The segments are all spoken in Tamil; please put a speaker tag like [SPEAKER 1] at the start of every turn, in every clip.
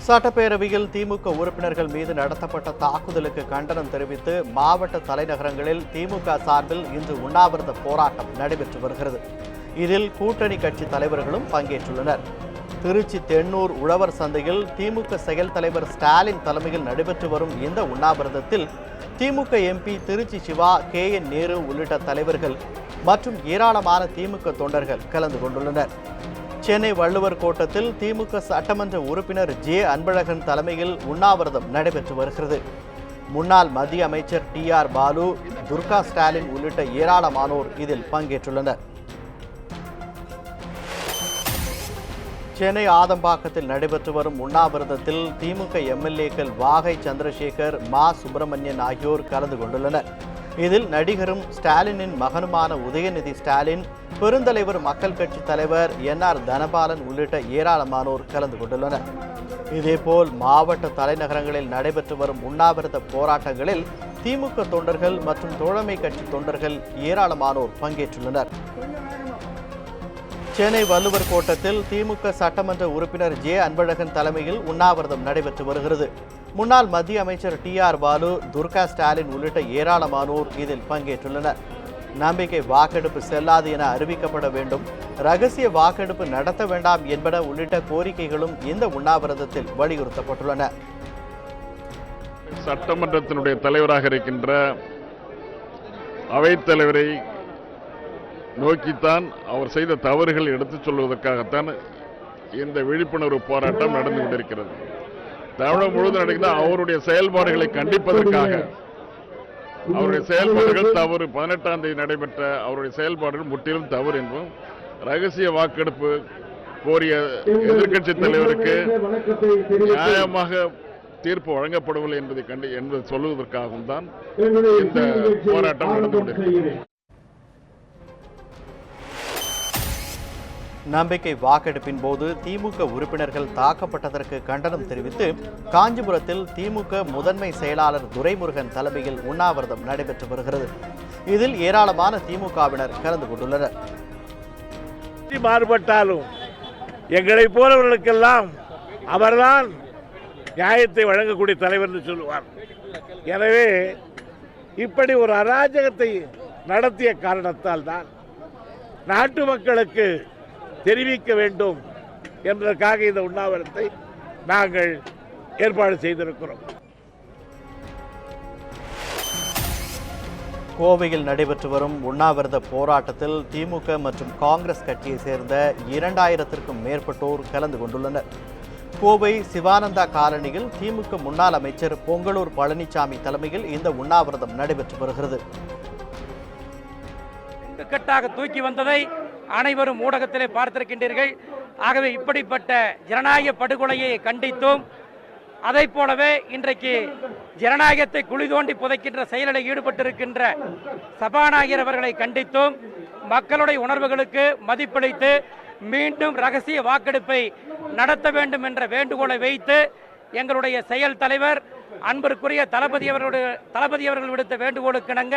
[SPEAKER 1] சட்டப்பேரவையில் திமுக உறுப்பினர்கள் மீது நடத்தப்பட்ட தாக்குதலுக்கு கண்டனம் தெரிவித்து மாவட்ட தலைநகரங்களில் திமுக சார்பில் இன்று உண்ணாவிரத போராட்டம் நடைபெற்று வருகிறது. இதில் கூட்டணி கட்சி தலைவர்களும் பங்கேற்றுள்ளனர். திருச்சி தென்னூர் உழவர் சந்தையில் திமுக செயல் தலைவர் ஸ்டாலின் தலைமையில் நடைபெற்று வரும் இந்த உண்ணாவிரதத்தில் திமுக எம்பி திருச்சி சிவா, KN நேரு உள்ளிட்ட தலைவர்கள் மற்றும் ஏராளமான திமுக தொண்டர்கள் கலந்து கொண்டுள்ளனர். சென்னை வள்ளுவர் கோட்டத்தில் திமுக சட்டமன்ற உறுப்பினர் J. அன்பழகன் தலைமையில் உண்ணாவிரதம் நடைபெற்று வருகிறது. முன்னாள் மத்திய அமைச்சர் TR பாலு, துர்கா ஸ்டாலின் உள்ளிட்ட ஏராளமானோர் இதில் பங்கேற்றுள்ளனர். சென்னை ஆதம்பாக்கத்தில் நடைபெற்று வரும் உண்ணாவிரதத்தில் திமுக MLAக்கள் வாகை சந்திரசேகர், மா. சுப்பிரமணியன் ஆகியோர் கலந்து கொண்டுள்ளனர். இதில் நடிகரும் ஸ்டாலினின் மகனுமான உதயநிதி ஸ்டாலின், பெருந்தலைவர் மக்கள் கட்சி தலைவர் NR தனபாலன் உள்ளிட்ட ஏராளமானோர் கலந்து கொண்டுள்ளனர். இதேபோல் மாவட்ட தலைநகரங்களில் நடைபெற்று வரும் உண்ணாவிரத போராட்டங்களில் திமுக தொண்டர்கள் மற்றும் தோழமை கட்சி தொண்டர்கள் ஏராளமானோர் பங்கேற்றுள்ளனர். சென்னை வள்ளுவர் கோட்டத்தில் திமுக சட்டமன்ற உறுப்பினர் J. அன்பழகன் தலைமையில் உண்ணாவிரதம் நடைபெற்று வருகிறது. முன்னாள் மத்திய அமைச்சர் TR பாலு, துர்கா ஸ்டாலின் உள்ளிட்ட ஏராளமானோர் இதில் பங்கேற்றுள்ளனர். நம்பிக்கை வாக்கெடுப்பு செல்லாது என அறிவிக்கப்பட வேண்டும், ரகசிய வாக்கெடுப்பு நடத்த வேண்டாம் என்பன உள்ளிட்ட கோரிக்கைகளும் இந்த உண்ணாவிரதத்தில் வலியுறுத்தப்பட்டுள்ளன.
[SPEAKER 2] சட்டமன்றத்தினுடைய தலைவராக இருக்கின்ற அவைத்தலைவரை நோக்கித்தான் அவர் செய்த தவறுகள் எடுத்துச் சொல்வதற்காகத்தான் இந்த விழிப்புணர்வு போராட்டம் நடந்து கொண்டிருக்கிறது. தமிழகம் முழுவதும் நடக்கிற அவருடைய செயல்பாடுகளை கண்டிப்பதற்காக, அவருடைய செயல்பாடுகள் தவறு, 18ஆம் தேதி நடைபெற்ற அவருடைய செயல்பாடுகள் முற்றிலும் தவறு என்றும், ரகசிய வாக்கெடுப்பு கோரிய எதிர்க்கட்சி தலைவருக்கு நியாயமாக தீர்ப்பு வழங்கப்படவில்லை என்பதை சொல்லுவதற்காகவும் தான் இந்த போராட்டம் நடந்து கொண்டிருக்கிறது.
[SPEAKER 1] நம்பிக்கை வாக்கெடுப்பின் போது திமுக உறுப்பினர்கள் தாக்கப்பட்டதற்கு கண்டனம் தெரிவித்து காஞ்சிபுரத்தில் திமுக முதன்மை செயலாளர் துரைமுருகன் தலைமையில் உண்ணாவிரதம் நடைபெற்று வருகிறது. இதில் ஏராளமான திமுகவினர் கலந்து கொண்டுள்ளனர்.
[SPEAKER 3] மாறுபட்டாலும் எங்களை போலவர்களுக்கெல்லாம் அவர்தான் நியாயத்தை வழங்கக்கூடிய தலைவர் என்று சொல்லுவார். எனவே இப்படி ஒரு அராஜகத்தை நடத்திய காரணத்தால் தான் நாட்டு மக்களுக்கு தெரிவிக்க வேண்டும் என்பதற்காக இந்த உண்ணாவிரதத்தை நாங்கள் ஏற்பாடு செய்திருக்கிறோம்.
[SPEAKER 1] கோவையில் நடைபெற்று வரும் உண்ணாவிரத போராட்டத்தில் திமுக மற்றும் காங்கிரஸ் கட்சியை சேர்ந்த 2000த்திற்கும் மேற்பட்டோர் கலந்து கொண்டுள்ளனர். கோவை சிவானந்தா காலனியில் திமுக முன்னாள் அமைச்சர் பொங்கலூர் பழனிசாமி தலைமையில் இந்த உண்ணாவிரதம் நடைபெற்று வருகிறது.
[SPEAKER 4] கட்டாக தூக்கி வந்ததை அனைவரும் ஊடகத்திலே பார்த்திருக்கின்றீர்கள். ஆகவே இப்படிப்பட்ட ஜனநாயக படுகொலையை கண்டித்தும், அதை போலவே இன்றைக்கு ஜனநாயகத்தை குழி தோண்டி புதைக்கின்ற செயலில் ஈடுபட்டிருக்கின்ற சபாநாயகர் அவர்களை கண்டித்தும், மக்களுடைய உணர்வுகளுக்கு மதிப்பளித்து மீண்டும் ரகசிய வாக்கெடுப்பை நடத்த வேண்டும் என்ற வேண்டுகோளை வைத்து எங்களுடைய செயல் தலைவர் அன்பிற்குரிய தளபதி அவர்கள் விடுத்த வேண்டுகோளுக்கு இணங்க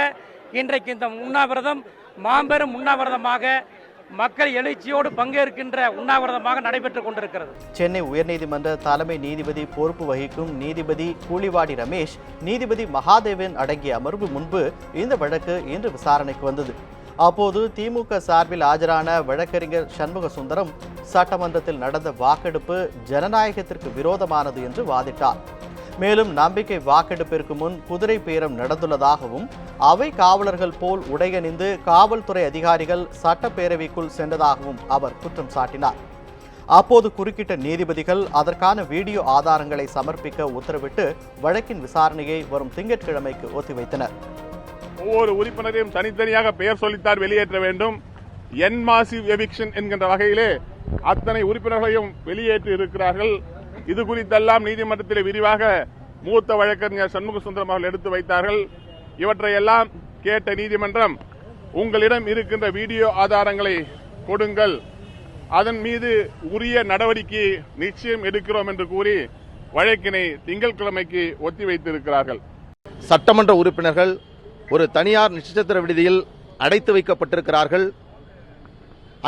[SPEAKER 4] இன்றைக்கு இந்த உண்ணாவிரதம் மாபெரும் உண்ணாவிரதமாக மக்கள் எழுச்சியோடு பங்கேற்கின்ற உண்ணாவிரதமாக நடைபெற்றுக் கொண்டிருக்கிறது.
[SPEAKER 1] சென்னை உயர்நீதிமன்ற தலைமை நீதிபதி பொறுப்பு வகிக்கும் நீதிபதி கூலிவாடி ரமேஷ், நீதிபதி மகாதேவன் அடங்கிய அமர்வு முன்பு இந்த வழக்கு இன்று விசாரணைக்கு வந்தது. அப்போது திமுக சார்பில் ஆஜரான வழக்கறிஞர் சண்முக சுந்தரம் சட்டமன்றத்தில் நடந்த வாக்கெடுப்பு ஜனநாயகத்திற்கு விரோதமானது என்று வாதிட்டார். மேலும் நம்பிக்கை வாக்கெடுப்பிற்கு முன் குதிரை பேரம் நடந்துள்ளதாகவும், அவை காவலர்கள் போல் உடையணிந்து காவல்துறை அதிகாரிகள் சட்டப்பேரவைக்குள் சென்றதாகவும் அவர் குற்றம் சாட்டினார். அப்போது குறுக்கிட்ட நீதிபதிகள் அதற்கான வீடியோ ஆதாரங்களை சமர்ப்பிக்க உத்தரவிட்டு வழக்கின் விசாரணையை வரும் திங்கட்கிழமைக்கு ஒத்திவைத்தனர்.
[SPEAKER 2] ஒவ்வொரு உறுப்பினரையும் தனித்தனியாக பெயர் சொல்லித்தார் வெளியேற்ற வேண்டும். என்மாசிவ் எவிக்ஷன் என்கின்ற வகையிலே அத்தனை உறுப்பினர்களையும் வெளியேற்றி இருக்கிறார்கள். இது குறித்தெல்லாம் நீதிமன்றத்தில் விரிவாக மூத்த வழக்கறிஞர் சண்முக சுந்தரம் அவர்கள் எடுத்து வைத்தார்கள். இவற்றையெல்லாம் கேட்ட நீதிமன்றம், உங்களிடம் இருக்கின்ற வீடியோ ஆதாரங்களை கொடுங்கள், அதன் மீது உரிய நடவடிக்கை நிச்சயம் எடுக்கிறோம் என்று கூறி வழக்கினை திங்கட்கிழமைக்கு ஒத்திவைத்திருக்கிறார்கள்.
[SPEAKER 5] சட்டமன்ற உறுப்பினர்கள் ஒரு தனியார் நட்சத்திர விடுதியில் அடைத்து வைக்கப்பட்டிருக்கிறார்கள்.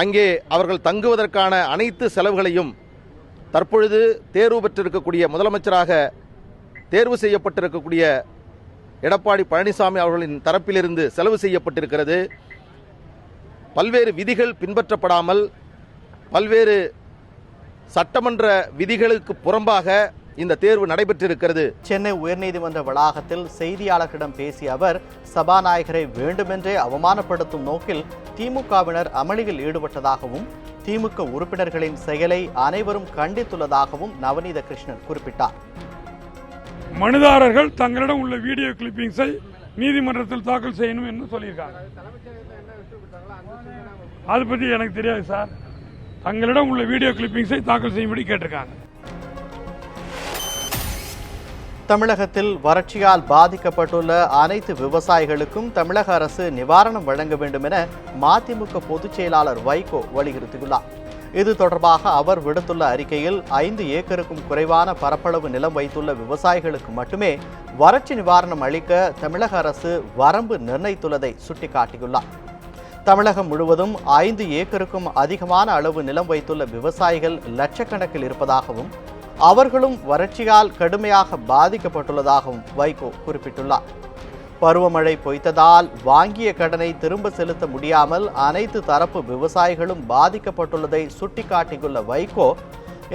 [SPEAKER 5] அங்கே அவர்கள் தங்குவதற்கான அனைத்து செலவுகளையும் தற்பொழுது தேர்வு பெற்றிருக்கக்கூடிய முதலமைச்சராக தேர்வு செய்யப்பட்டிருக்கக்கூடிய எடப்பாடி பழனிசாமி அவர்களின் தரப்பிலிருந்து செலவு செய்யப்பட்டிருக்கிறது. பல்வேறு விதிகள் பின்பற்றப்படாமல் பல்வேறு சட்டமன்ற விதிகளுக்கு புறம்பாக இந்த தேர்வு நடைபெற்றிருக்கிறது.
[SPEAKER 1] சென்னை உயர்நீதிமன்ற வளாகத்தில் செய்தியாளர்களிடம் பேசிய அவர் சபாநாயகரை வேண்டுமென்றே அவமானப்படுத்தும் நோக்கில் திமுகவினர் அமளியில் ஈடுபட்டதாகவும் திமுக உறுப்பினர்களின் செயலை அனைவரும் கண்டித்துள்ளதாகவும் நவநீத கிருஷ்ணன் குறிப்பிட்டார்.
[SPEAKER 6] மனுதாரர்கள் தங்களிடம் உள்ள வீடியோ கிளிப்பிங்ஸை நீதிமன்றத்தில் தாக்கல் செய்யணும் என்று சொல்லியிருக்காங்க. அது பற்றி எனக்கு தெரியாது சார். தங்களிடம் உள்ள வீடியோ கிளிப்பிங்ஸை தாக்கல் செய்யும்படி கேட்டிருக்காங்க.
[SPEAKER 1] தமிழகத்தில் வறட்சியால் பாதிக்கப்பட்டுள்ள அனைத்து விவசாயிகளுக்கும் தமிழக அரசு நிவாரணம் வழங்க வேண்டும் என மதிமுக பொதுச் செயலாளர் வைகோ வலியுறுத்தியுள்ளார். இது தொடர்பாக அவர் விடுத்துள்ள அறிக்கையில் 5 ஏக்கருக்கும் குறைவான பரப்பளவு நிலம் வைத்துள்ள விவசாயிகளுக்கு மட்டுமே வறட்சி நிவாரணம் அளிக்க தமிழக அரசு வரம்பு நிர்ணயித்துள்ளதை சுட்டிக்காட்டியுள்ளார். தமிழகம் முழுவதும் 5 ஏக்கருக்கும் அதிகமான அளவு நிலம் வைத்துள்ள விவசாயிகள் லட்சக்கணக்கில் இருப்பதாகவும் அவர்களும் வறட்சியால் கடுமையாக பாதிக்கப்பட்டுள்ளதாகவும் வைகோ குறிப்பிட்டுள்ளார். பருவமழை பொய்த்ததால் வாங்கிய கடனை திரும்ப செலுத்த முடியாமல் அனைத்து தரப்பு விவசாயிகளும் பாதிக்கப்பட்டுள்ளதை சுட்டிக்காட்டியுள்ள வைகோ,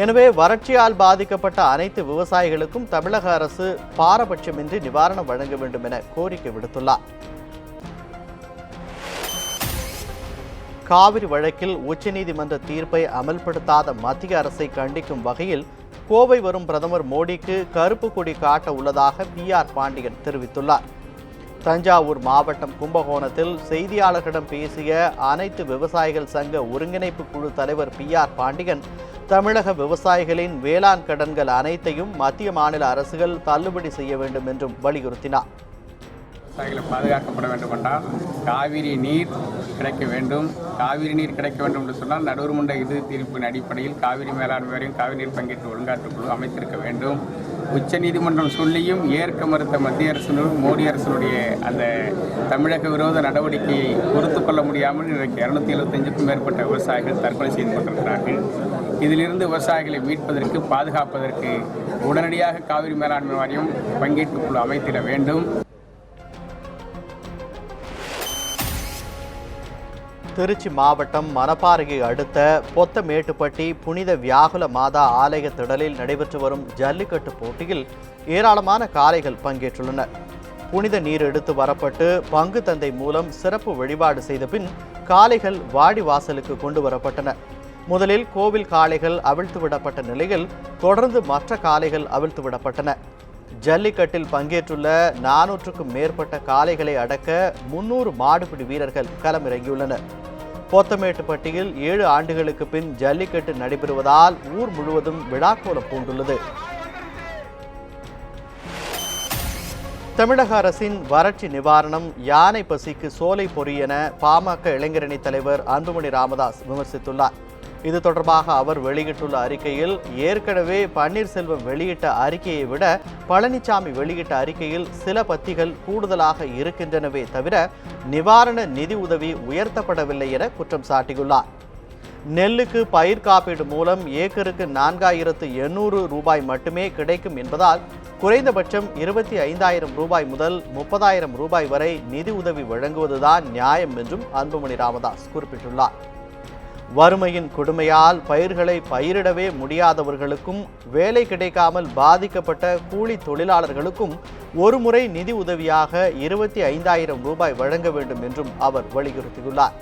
[SPEAKER 1] எனவே வறட்சியால் பாதிக்கப்பட்ட அனைத்து விவசாயிகளுக்கும் தமிழக அரசு பாரபட்சமின்றி நிவாரணம் வழங்க வேண்டும் என கோரிக்கை விடுத்துள்ளார். காவிரி வழக்கில் உச்சநீதிமன்ற தீர்ப்பை அமல்படுத்தாத மத்திய அரசை கண்டிக்கும் வகையில் கோவை வரும் பிரதமர் மோடிக்கு கருப்பு கொடி காட்ட உள்ளதாக PR பாண்டியன் தெரிவித்துள்ளார். தஞ்சாவூர் மாவட்டம் கும்பகோணத்தில் செய்தியாளர்களிடம் பேசிய அனைத்து விவசாயிகள் சங்க ஒருங்கிணைப்பு குழு தலைவர் PR பாண்டியன் தமிழக விவசாயிகளின் வேளாண் கடன்கள் அனைத்தையும் மத்திய மாநில அரசுகள் தள்ளுபடி செய்ய வேண்டும் என்றும் வலியுறுத்தினார்.
[SPEAKER 7] விவசாயிகளை பாதுகாக்கப்பட வேண்டும் என்றால் காவிரி நீர் கிடைக்க வேண்டும். காவிரி நீர் கிடைக்க வேண்டும் என்று சொன்னால் நடுவர்மன்ற இறுதி தீர்ப்பின் அடிப்படையில் காவிரி மேலாண்மை வாரியம் காவிரி நீர் பங்கேற்று ஒழுங்காற்றுக் குழு அமைத்திருக்க வேண்டும். உச்சநீதிமன்றம் சொல்லியும் ஏற்க மறுத்த மத்திய அரசினும் மோடி அரசினுடைய அந்த தமிழக விரோத நடவடிக்கையை பொறுத்து கொள்ள முடியாமல் இன்றைக்கு 275க்கும் மேற்பட்ட விவசாயிகள் தற்கொலை செய்து கொண்டிருக்கிறார்கள். இதிலிருந்து விவசாயிகளை மீட்பதற்கு பாதுகாப்பதற்கு உடனடியாக காவிரி மேலாண்மை வாரியம் பங்கேற்று குழு அமைத்திட வேண்டும்.
[SPEAKER 1] திருச்சி மாவட்டம் மணப்பாறையை அடுத்த பொத்தமேட்டுப்பட்டி புனித வியாகுல மாதா ஆலய திடலில் நடைபெற்று வரும் ஜல்லிக்கட்டு போட்டியில் ஏராளமான காளைகள் பங்கேற்றுள்ளனர். புனித நீர் எடுத்து வரப்பட்டு பங்கு தந்தை மூலம் சிறப்பு வழிபாடு செய்த பின் காளைகள் வாடி வாசலுக்கு கொண்டு வரப்பட்டன. முதலில் கோவில் காளைகள் அவிழ்த்து விடப்பட்ட நிலையில் தொடர்ந்து மற்ற காளைகள் அவிழ்த்து விடப்பட்டன. ஜல்லிக்கட்டில் பங்கேற்றுள்ள 400க்கும் மேற்பட்ட காளைகளை அடக்க 300 மாடுபிடி வீரர்கள் களமிறங்கியுள்ளனர். பொத்தமேட்டுப்பட்டியில் 7 ஆண்டுகளுக்கு பின் ஜல்லிக்கட்டு நடைபெறுவதால் ஊர் முழுவதும் விழாக்கோலம் பூண்டுள்ளது. தமிழக அரசின் வறட்சி நிவாரணம் யானை பசிக்கு சோலை பொறி என பாமக இளைஞரணி தலைவர் அன்புமணி ராமதாஸ் விமர்சித்துள்ளார். இது தொடர்பாக அவர் வெளியிட்டுள்ள அறிக்கையில் ஏற்கனவே பன்னீர்செல்வம் வெளியிட்ட அறிக்கையை விட பழனிசாமி வெளியிட்ட அறிக்கையில் சில பத்திகள் கூடுதலாக இருக்கின்றனவே தவிர நிவாரண நிதி உதவி உயர்த்தப்படவில்லை என குற்றம் சாட்டியுள்ளார். நெல்லுக்கு பயிர் காப்பீடு மூலம் ஏக்கருக்கு 4800 ரூபாய் மட்டுமே கிடைக்கும் என்பதால் குறைந்தபட்சம் 25,000 ரூபாய் முதல் 30,000 ரூபாய் வரை நிதி உதவி வழங்குவதுதான் நியாயம் என்றும் அன்புமணி ராமதாஸ் குறிப்பிட்டுள்ளார். வறுமையின் கொடுமையால் பயிர்களை பயிரிடவே முடியாதவர்களுக்கும் வேலை கிடைக்காமல் பாதிக்கப்பட்ட கூலி தொழிலாளர்களுக்கும் ஒருமுறை நிதி உதவியாக 25,000 ரூபாய் வழங்க வேண்டும் என்றும் அவர் வலியுறுத்தியுள்ளார்.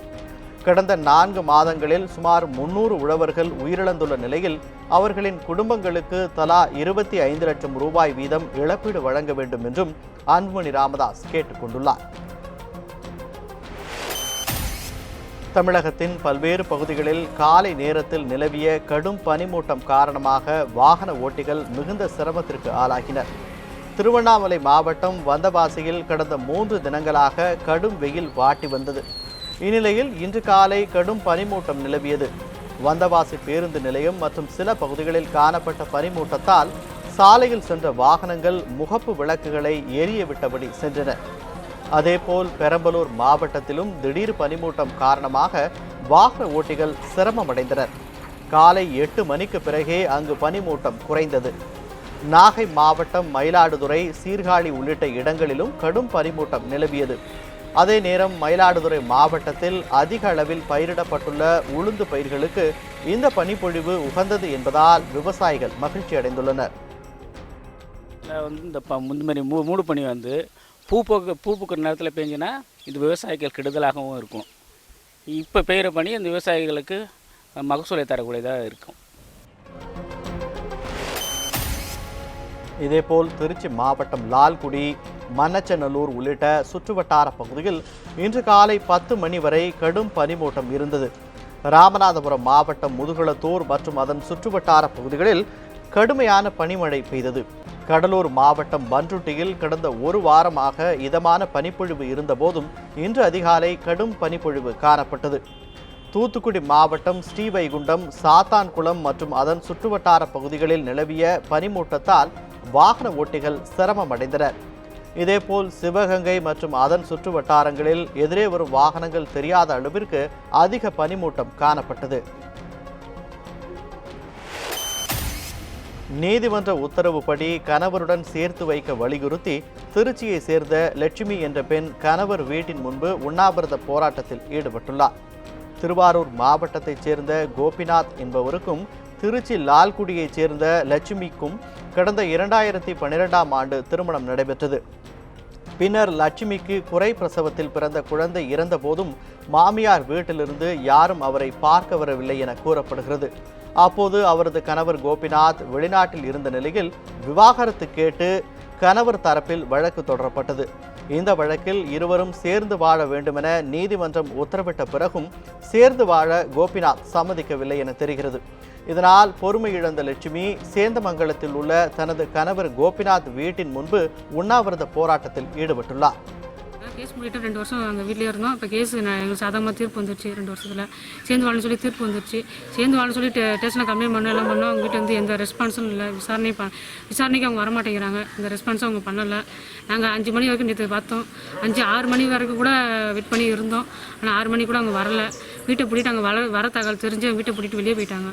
[SPEAKER 1] கடந்த 4 மாதங்களில் சுமார் 300 உழவர்கள் உயிரிழந்துள்ள நிலையில் அவர்களின் குடும்பங்களுக்கு தலா 25 லட்சம் ரூபாய் வீதம் இழப்பீடு வழங்க வேண்டும் என்றும் அன்புமணி ராமதாஸ் கேட்டுக்கொண்டுள்ளார். தமிழகத்தின் பல்வேறு பகுதிகளில் காலை நேரத்தில் நிலவிய கடும் பனிமூட்டம் காரணமாக வாகன ஓட்டிகள் மிகுந்த சிரமத்திற்கு ஆளாகினர். திருவண்ணாமலை மாவட்டம் வந்தவாசியில் கடந்த 3 தினங்களாக கடும் வெயில் வாட்டி வந்தது. இந்நிலையில் இன்று காலை கடும் பனிமூட்டம் நிலவியது. வந்தவாசி பேருந்து நிலையம் மற்றும் சில பகுதிகளில் காணப்பட்ட பனிமூட்டத்தால் சாலையில் சென்ற வாகனங்கள் முகப்பு விளக்குகளை எரிய விட்டபடி சென்றன. அதேபோல் பெரம்பலூர் மாவட்டத்திலும் திடீர் பனிமூட்டம் காரணமாக வாகன ஓட்டிகள் சிரமமடைந்தனர். காலை 8 மணிக்கு பிறகே அங்கு பனிமூட்டம் குறைந்தது. நாகை மாவட்டம் மயிலாடுதுறை, சீர்காழி உள்ளிட்ட இடங்களிலும் கடும் பனிமூட்டம் நிலவியது. அதே நேரம் மயிலாடுதுறை மாவட்டத்தில் அதிக அளவில் பயிரிடப்பட்டுள்ள உளுந்து பயிர்களுக்கு இந்த பனிப்பொழிவு உகந்தது என்பதால் விவசாயிகள் மகிழ்ச்சி அடைந்துள்ளனர்.
[SPEAKER 8] இந்த முந்தமாரி மூடு பனி பூ பூக்கிற நேரத்தில் பெஞ்சினா இது விவசாயிகள் கெடுதலாகவும் இருக்கும். இப்போ பெய்கிற பனி இந்த விவசாயிகளுக்கு மகசூலை தரக்கூடியதாக இருக்கும்.
[SPEAKER 1] இதேபோல் திருச்சி மாவட்டம் லால்குடி, மண்ணச்சநல்லூர் உள்ளிட்ட சுற்றுவட்டார பகுதியில் இன்று காலை 10 மணி வரை கடும் பனிமூட்டம் இருந்தது. ராமநாதபுரம் மாவட்டம் முதுகுளத்தூர் மற்றும் அதன் சுற்றுவட்டார பகுதிகளில் கடுமையான பனிமழை பெய்தது. கடலூர் மாவட்டம் பன்ருட்டியில் கடந்த ஒரு வாரமாக இதமான பனிப்பொழிவு இருந்தபோதும் இன்று அதிகாலை கடும் பனிப்பொழிவு காணப்பட்டது. தூத்துக்குடி மாவட்டம் ஸ்ரீவைகுண்டம், சாத்தான்குளம் மற்றும் அதன் சுற்றுவட்டார பகுதிகளில் நிலவிய பனிமூட்டத்தால் வாகன ஓட்டிகள் சிரமம் அடைந்தனர். இதேபோல் சிவகங்கை மற்றும் அதன் சுற்று வட்டாரங்களில் எதிரே வரும் வாகனங்கள் தெரியாத அளவிற்கு அதிக பனிமூட்டம் காணப்பட்டது. நீதிமன்ற உத்தரவுப்படி கணவருடன் சேர்த்து வைக்க வலியுறுத்தி திருச்சியை சேர்ந்த லட்சுமி என்ற பெண் கணவர் வீட்டின் முன்பு உண்ணாவிரத போராட்டத்தில் ஈடுபட்டுள்ளார். திருவாரூர் மாவட்டத்தைச் சேர்ந்த கோபிநாத் என்பவருக்கும் திருச்சி லால்குடியைச் சேர்ந்த லட்சுமிக்கும் கடந்த 2012ஆம் ஆண்டு திருமணம் நடைபெற்றது. பின்னர் லட்சுமிக்கு குறை பிரசவத்தில் பிறந்த குழந்தை இறந்த போதும் மாமியார் வீட்டிலிருந்து யாரும் அவரை பார்க்க வரவில்லை என கூறப்படுகிறது. அப்போது அவரது கணவர் கோபிநாத் வெளிநாட்டில் இருந்த நிலையில் விவாகரத்து கேட்டு கணவர் தரப்பில் வழக்கு தொடரப்பட்டது. இந்த வழக்கில் இருவரும் சேர்ந்து வாழ வேண்டுமென நீதிமன்றம் உத்தரவிட்ட பிறகும் சேர்ந்து வாழ கோபிநாத் சம்மதிக்கவில்லை என தெரிகிறது. இதனால் பொறுமை இழந்த லட்சுமி சேந்தமங்கலத்தில் உள்ள தனது கணவர் கோபிநாத் வீட்டின் முன்பு உண்ணாவிரத போராட்டத்தில் ஈடுபட்டுள்ளார்.
[SPEAKER 9] கேஸ் முடிட்டு 2 வருஷம் நாங்கள் வீட்டிலே இருந்தோம். இப்போ கேஸ் எங்களுக்கு சாதகமாக தீர்ப்பு வந்துருச்சு. 2 வருஷத்தில் சேர்ந்து வாழன்னு சொல்லி தீர்ப்பு வந்துருச்சு. சேர்ந்து வாழன்னு சொல்லி ஸ்டேஷனில் கம்ப்ளைண்ட் பண்ண எல்லாம் பண்ணோம். அவங்க வீட்டில் வந்து எந்த ரெஸ்பான்ஸும் இல்லை. விசாரணைக்கு அவங்க வரமாட்டேங்கிறாங்க. இந்த ரெஸ்பான்ஸும் அவங்க பண்ணலை. நாங்கள் 5 மணி வரைக்கும் நேற்று பார்த்தோம். 5-6 மணி வரைக்கும் கூட வெயிட் பண்ணி இருந்தோம். ஆனால் 6 மணி கூட அவங்க வரலை. வீட்டை பூட்டிட்டு அங்கே வர தகவல் தெரிஞ்சு வீட்டை பூட்டிட்டு வெளியே போயிட்டாங்க.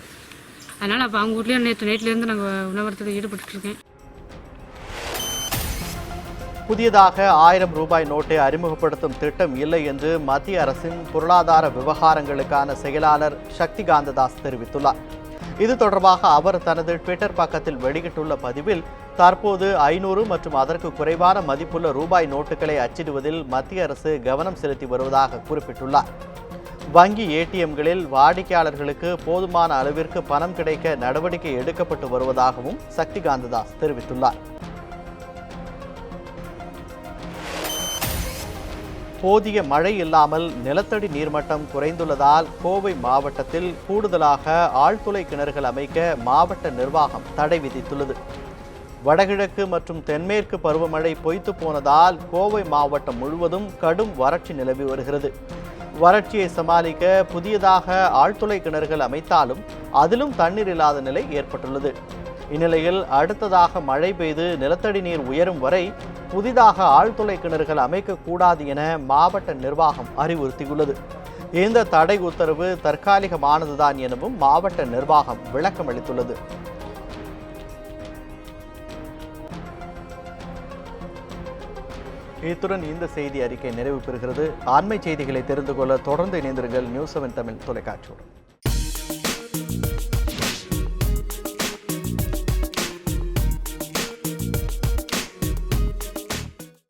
[SPEAKER 9] அதனால் அப்போ அவங்க வீட்லேயே நேற்று நைட்லேருந்து நாங்கள் உணவரத்தில் ஈடுபட்டுருக்கேன்.
[SPEAKER 1] புதியதாக 1000 ரூபாய் நோட்டை அறிமுகப்படுத்தும் திட்டம் இல்லை என்று மத்திய அரசின் பொருளாதார விவகாரங்களுக்கான செயலாளர் சக்திகாந்ததாஸ் தெரிவித்துள்ளார். இது தொடர்பாக அவர் தனது ட்விட்டர் பக்கத்தில் வெளியிட்டுள்ள பதிவில் தற்போது 500 மற்றும் அதற்கு குறைவான மதிப்புள்ள ரூபாய் நோட்டுகளை அச்சிடுவதில் மத்திய அரசு கவனம் செலுத்தி வருவதாக குறிப்பிட்டுள்ளார். வங்கி ஏடிஎம்களில் வாடிக்கையாளர்களுக்கு போதுமான அளவிற்கு பணம் கிடைக்க நடவடிக்கை எடுக்கப்பட்டு வருவதாகவும் சக்திகாந்ததாஸ் தெரிவித்துள்ளார். போதிய மழை இல்லாமல் நிலத்தடி நீர்மட்டம் குறைந்துள்ளதால் கோவை மாவட்டத்தில் கூடுதலாக ஆழ்துளை கிணறுகள் அமைக்க மாவட்ட நிர்வாகம் தடை விதித்துள்ளது. வடகிழக்கு மற்றும் தென்மேற்கு பருவமழை பொய்த்து போனதால் கோவை மாவட்டம் முழுவதும் கடும் வறட்சி நிலவி வருகிறது. வறட்சியை சமாளிக்க புதியதாக ஆழ்துளை கிணறுகள் அமைத்தாலும் அதிலும் தண்ணீர் இல்லாத நிலை ஏற்பட்டுள்ளது. இந்நிலையில் அடுத்ததாக மழை பெய்து நிலத்தடி நீர் உயரும் வரை புதிதாக ஆழ்துளை கிணறுகள் அமைக்கக்கூடாது என மாவட்ட நிர்வாகம் அறிவுறுத்தியுள்ளது. இந்த தடை உத்தரவு தற்காலிகமானதுதான் எனவும் மாவட்ட நிர்வாகம் விளக்கம் அளித்துள்ளது. இத்துடன் இந்த செய்தி அறிக்கை நிறைவு பெறுகிறது. அண்மை செய்திகளை தெரிந்து கொள்ள தொடர்ந்து இணைந்திருங்கள் நியூஸ் 7 தமிழ் தொலைக்காட்சியுடன்.